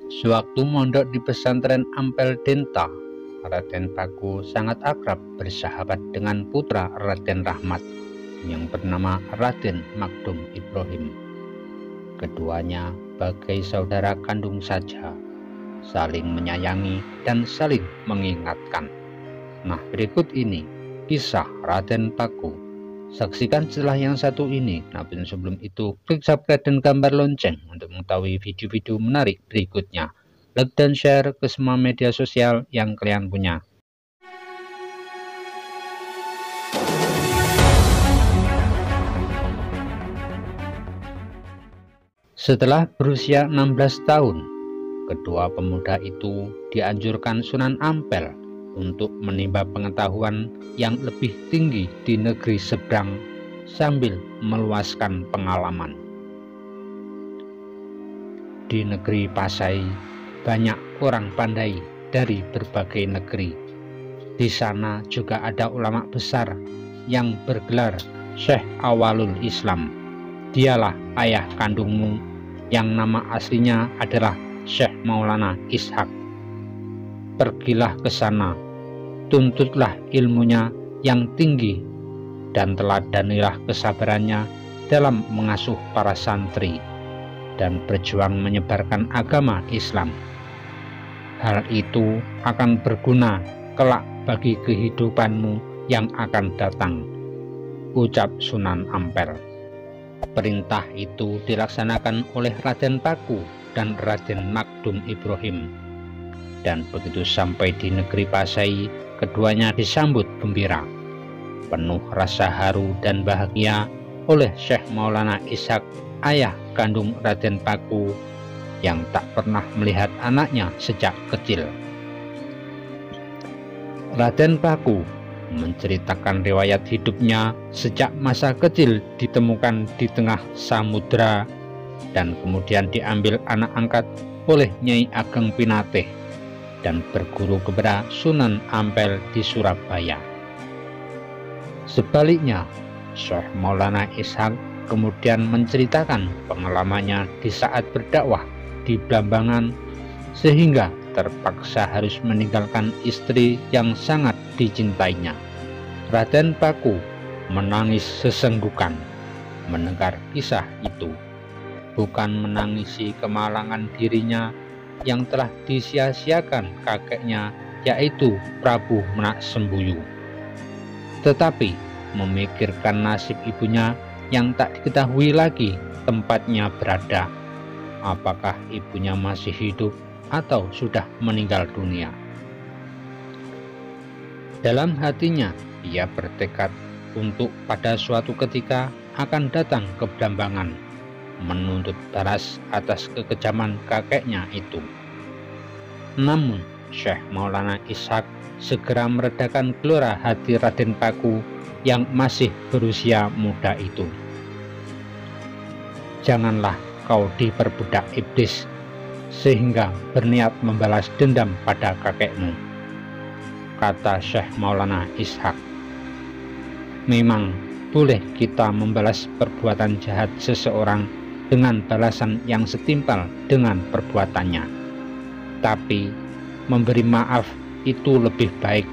Sewaktu mondok di pesantren Ampel Denta, Raden Paku sangat akrab bersahabat dengan putra Raden Rahmat yang bernama Raden Magdum Ibrahim. Keduanya bagai saudara kandung saja, saling menyayangi dan saling mengingatkan. Nah, berikut ini kisah Raden Paku. Saksikan setelah yang satu ini. Namun sebelum itu, klik subscribe dan gambar lonceng untuk mengetahui video-video menarik berikutnya. Like dan share ke semua media sosial yang kalian punya. Setelah berusia 16 tahun, kedua pemuda itu dianjurkan Sunan Ampel untuk menimba pengetahuan yang lebih tinggi di negeri seberang sambil meluaskan pengalaman. Di negeri Pasai banyak orang pandai dari berbagai negeri. Di sana juga ada ulama besar yang bergelar Syekh Awalul Islam. Dialah ayah kandungmu yang nama aslinya adalah Syekh Maulana Ishak. Pergilah ke sana, tuntutlah ilmunya yang tinggi, dan teladanilah kesabarannya dalam mengasuh para santri dan berjuang menyebarkan agama Islam. Hal itu akan berguna kelak bagi kehidupanmu yang akan datang, ucap Sunan Ampel. Perintah itu dilaksanakan oleh Raden Paku dan Raden Magdum Ibrahim. Dan begitu sampai di negeri Pasai, keduanya disambut gembira, penuh rasa haru dan bahagia oleh Syekh Maulana Ishak, ayah kandung Raden Paku, yang tak pernah melihat anaknya sejak kecil. Raden Paku menceritakan riwayat hidupnya sejak masa kecil ditemukan di tengah samudera dan kemudian diambil anak angkat oleh Nyai Ageng Pinatih dan berguru kepada Sunan Ampel di Surabaya. Sebaliknya, Syekh Maulana Ishak kemudian menceritakan pengalamannya di saat berdakwah di Blambangan sehingga terpaksa harus meninggalkan istri yang sangat dicintainya. Raden Paku menangis sesenggukan mendengar kisah itu, bukan menangisi kemalangan dirinya yang telah disia-siakan kakeknya, yaitu Prabu Menak Sembuyu, tetapi memikirkan nasib ibunya yang tak diketahui lagi tempatnya berada, apakah ibunya masih hidup atau sudah meninggal dunia. Dalam hatinya ia bertekad untuk pada suatu ketika akan datang ke Blambangan menuntut balas atas kekejaman kakeknya itu. Namun Syekh Maulana Ishak segera meredakan gelora hati Raden Paku yang masih berusia muda itu. Janganlah kau diperbudak iblis sehingga berniat membalas dendam pada kakekmu, kata Syekh Maulana Ishak. Memang boleh kita membalas perbuatan jahat seseorang dengan balasan yang setimpal dengan perbuatannya, tapi memberi maaf itu lebih baik.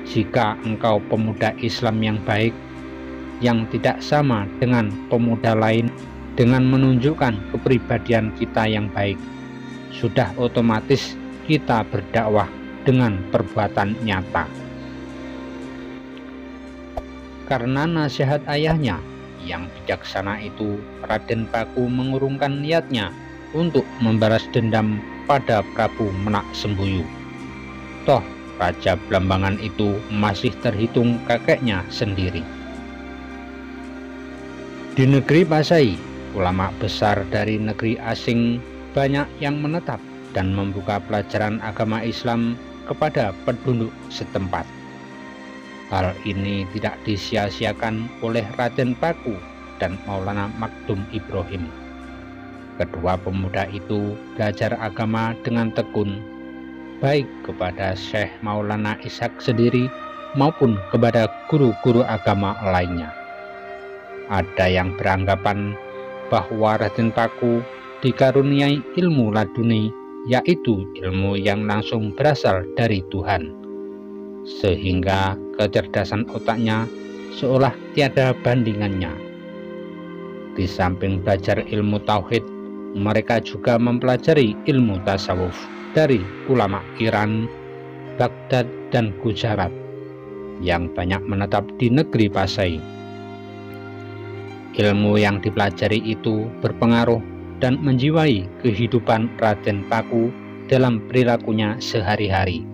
Jika engkau pemuda Islam yang baik, yang tidak sama dengan pemuda lain, dengan menunjukkan kepribadian kita yang baik, sudah otomatis kita berdakwah dengan perbuatan nyata. Karena nasihat ayahnya yang bijaksana itu, Raden Paku mengurungkan niatnya untuk membalas dendam pada Prabu Menak Sembuyu. Toh Raja Blambangan itu masih terhitung kakeknya sendiri. Di negeri Pasai, ulama besar dari negeri asing banyak yang menetap dan membuka pelajaran agama Islam kepada penduduk setempat. Hal ini tidak disia-siakan oleh Raden Paku dan Maulana Magdum Ibrahim. Kedua pemuda itu belajar agama dengan tekun, baik kepada Syekh Maulana Ishak sendiri maupun kepada guru-guru agama lainnya. Ada yang beranggapan bahwa Raden Paku dikaruniai ilmu laduni yaitu ilmu yang langsung berasal dari Tuhan, sehingga kecerdasan otaknya seolah tiada bandingannya. Di samping belajar ilmu tauhid, mereka juga mempelajari ilmu tasawuf dari ulama Iran, Baghdad, dan Gujarat yang banyak menetap di negeri Pasai. Ilmu yang dipelajari itu berpengaruh dan menjiwai kehidupan Raden Paku dalam perilakunya sehari-hari,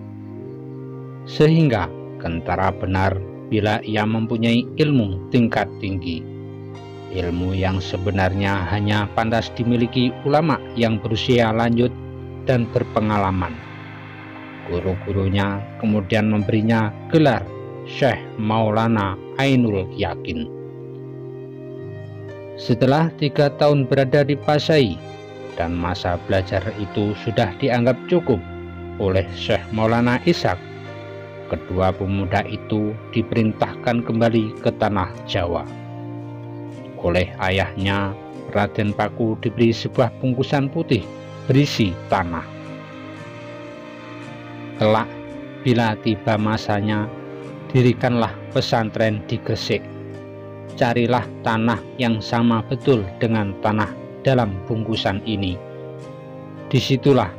sehingga kentara benar bila ia mempunyai ilmu tingkat tinggi, ilmu yang sebenarnya hanya pantas dimiliki ulama yang berusia lanjut dan berpengalaman. Guru-gurunya kemudian memberinya gelar Syekh Maulana Ainul Yakin. Setelah 3 tahun berada di Pasai dan masa belajar itu sudah dianggap cukup oleh Syekh Maulana Ishak, kedua pemuda itu diperintahkan kembali ke tanah Jawa. Oleh ayahnya, Raden Paku diberi sebuah bungkusan putih berisi tanah. Kelak, bila tiba masanya, dirikanlah pesantren di Gresik. Carilah tanah yang sama betul dengan tanah dalam bungkusan ini. Disitulah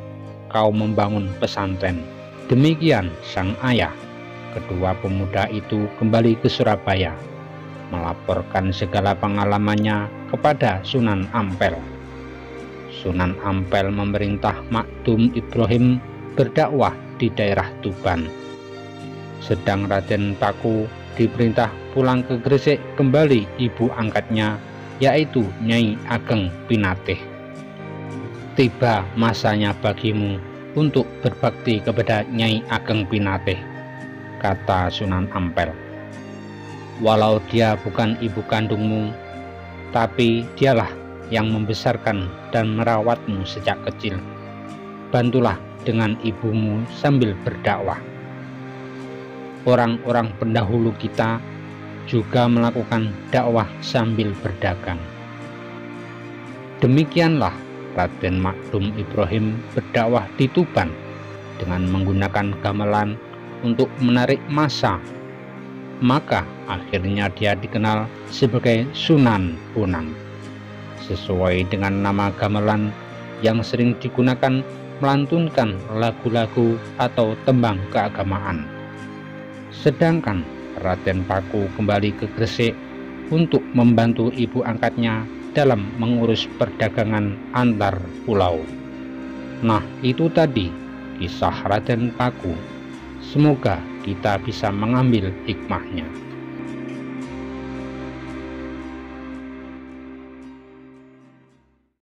kau membangun pesantren. Demikian sang ayah. Kedua pemuda itu kembali ke Surabaya, melaporkan segala pengalamannya kepada Sunan Ampel. Sunan Ampel memerintah Makdum Ibrahim berdakwah di daerah Tuban. Sedang Raden Paku diperintah pulang ke Gresik kembali ibu angkatnya, yaitu Nyai Ageng Pinatih. Tiba masanya bagimu untuk berbakti kepada Nyai Ageng Pinatih, kata Sunan Ampel. Walau dia bukan ibu kandungmu, tapi dialah yang membesarkan dan merawatmu sejak kecil. Bantulah dengan ibumu sambil berdakwah. Orang-orang pendahulu kita juga melakukan dakwah sambil berdagang. Demikianlah Raden Makdum Ibrahim berdakwah di Tuban dengan menggunakan gamelan untuk menarik massa. Maka akhirnya dia dikenal sebagai Sunan Bonang, sesuai dengan nama gamelan yang sering digunakan melantunkan lagu-lagu atau tembang keagamaan. Sedangkan Raden Paku kembali ke Gresik untuk membantu ibu angkatnya dalam mengurus perdagangan antar pulau. Nah, itu tadi kisah Raden Paku. Semoga kita bisa mengambil hikmahnya.